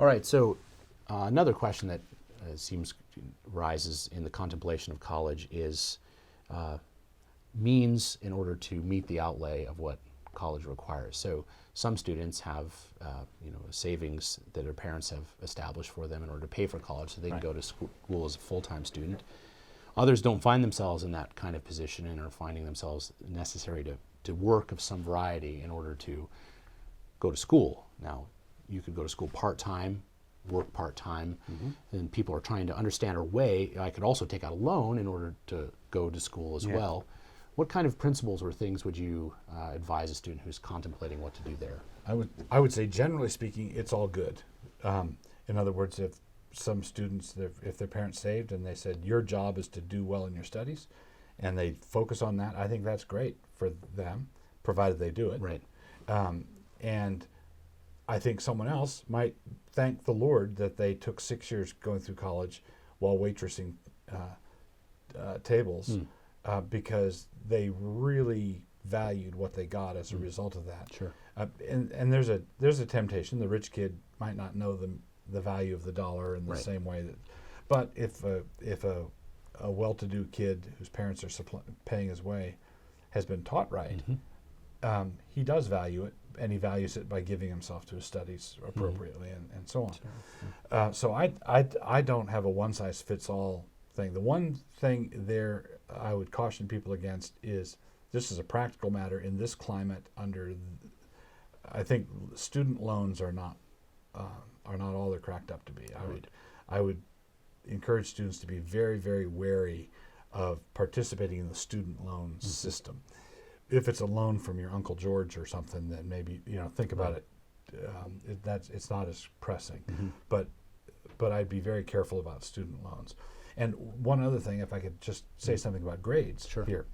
All right, so another question that seems rises in the contemplation of college is means in order to meet the outlay of what college requires. So some students have savings that their parents have established for them in order to pay for college so they can go to school as a full-time student. Others don't find themselves in that kind of position and are finding themselves necessary to work of some variety in order to go to school. Now, you could go to school part-time, work part-time, and people are trying to understand or weigh, I could also take out a loan in order to go to school as well. What kind of principles or things would you advise a student who's contemplating what to do there? I would say, generally speaking, it's all good. In other words, if some students, if their parents saved and they said, your job is to do well in your studies, and they focus on that, I think that's great for them, provided they do it. Right. And I think someone else might thank the Lord that they took 6 years going through college while waitressing tables because they really valued what they got as a result of that. Sure. And there's a temptation. The rich kid might not know the value of the dollar in the same way that, but if a well-to-do kid whose parents are paying his way has been taught right, he does value it, and he values it by giving himself to his studies appropriately and so on. Sure. So I don't have a one-size-fits-all thing. The one thing there I would caution people against is, this is a practical matter in this climate. I think student loans are not all they're cracked up to be. I would encourage students to be very, very wary of participating in the student loan system. If it's a loan from your Uncle George or something, then maybe think about it. It's not as pressing, but I'd be very careful about student loans. And one other thing, if I could just say something about grades here,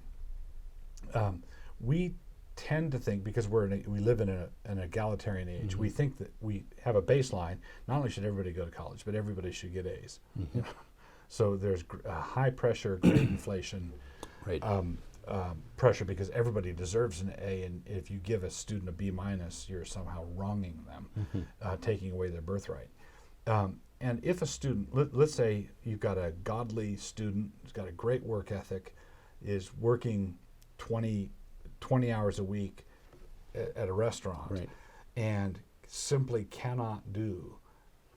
we tend to think, because we live in an egalitarian age, we think that we have a baseline. Not only should everybody go to college, but everybody should get A's. So there's high pressure, grade inflation. Right. Pressure because everybody deserves an A, and if you give a student a B minus, you're somehow wronging them, taking away their birthright. And if a student, let's say you've got a godly student who's got a great work ethic, is working 20 hours a week at a restaurant, and simply cannot do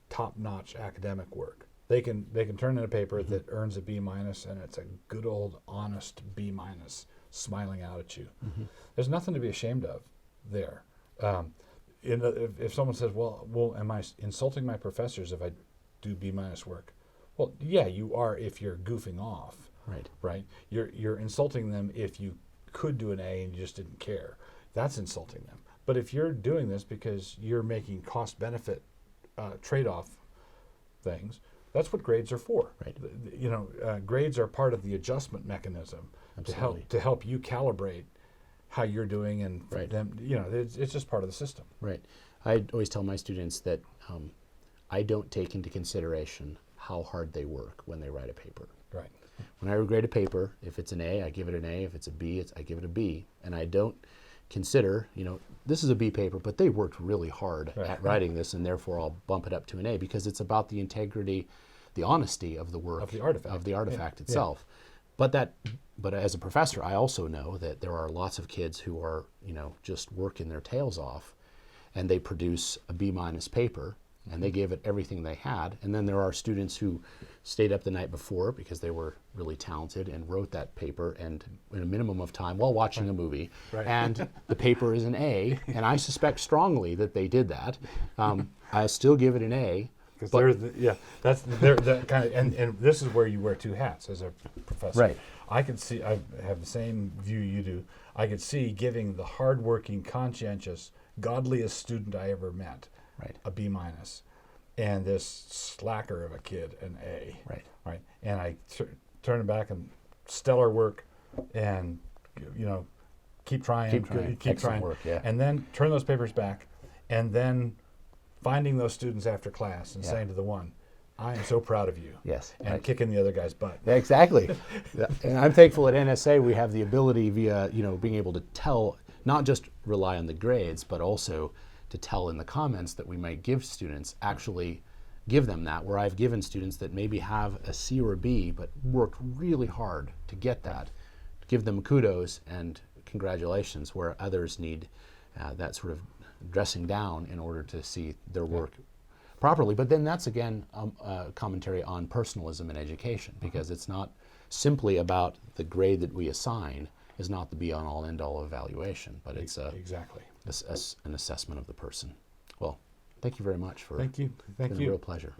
top-notch academic work. They can turn in a paper that earns a B minus, and it's a good old honest B minus smiling out at you. There's nothing to be ashamed of there. If someone says, well, am I insulting my professors if I do B minus work? Well, yeah, you are if you're goofing off. Right. You're insulting them if you could do an A and you just didn't care. That's insulting them. But if you're doing this because you're making cost-benefit trade-off things, that's what grades are for. Grades are part of the adjustment mechanism to help you calibrate how you're doing, and for them, it's just part of the system. Right. I always tell my students that I don't take into consideration how hard they work when they write a paper. Right. When I grade a paper, if it's an A, I give it an A. If it's a B, I give it a B. And I don't consider, this is a B paper, but they worked really hard at writing this, and therefore I'll bump it up to an A, because it's about the integrity, the honesty of the work, of the artifact itself. But as a professor, I also know that there are lots of kids who are, just working their tails off, and they produce a B minus paper, and they gave it everything they had. And then there are students who stayed up the night before because they were really talented and wrote that paper and in a minimum of time while watching a movie. And the paper is an A, and I suspect strongly that they did that. I still give it an A. Because that's the kind of, and this is where you wear two hats as a professor. Right. I could see, I have the same view you do. I could see giving the hardworking, conscientious, godliest student I ever met a B minus, and this slacker of a kid an A. Right. And I turn it back and stellar work, and keep trying. Work, and then turn those papers back, and then finding those students after class and saying to the one, I am so proud of you. Yes. And kicking the other guy's butt. Exactly. And I'm thankful at NSA we have the ability via, being able to tell, not just rely on the grades, but also to tell in the comments that we might give students, actually give them that, where I've given students that maybe have a C or a B but worked really hard to get that, give them kudos and congratulations, where others need that sort of dressing down in order to see their work properly. But then that's again a commentary on personalism in education, because it's not simply about the grade that we assign is not the be on all end all evaluation, but it's Exactly. an assessment of the person. Well, thank you very much for Thank you. it's been a real pleasure.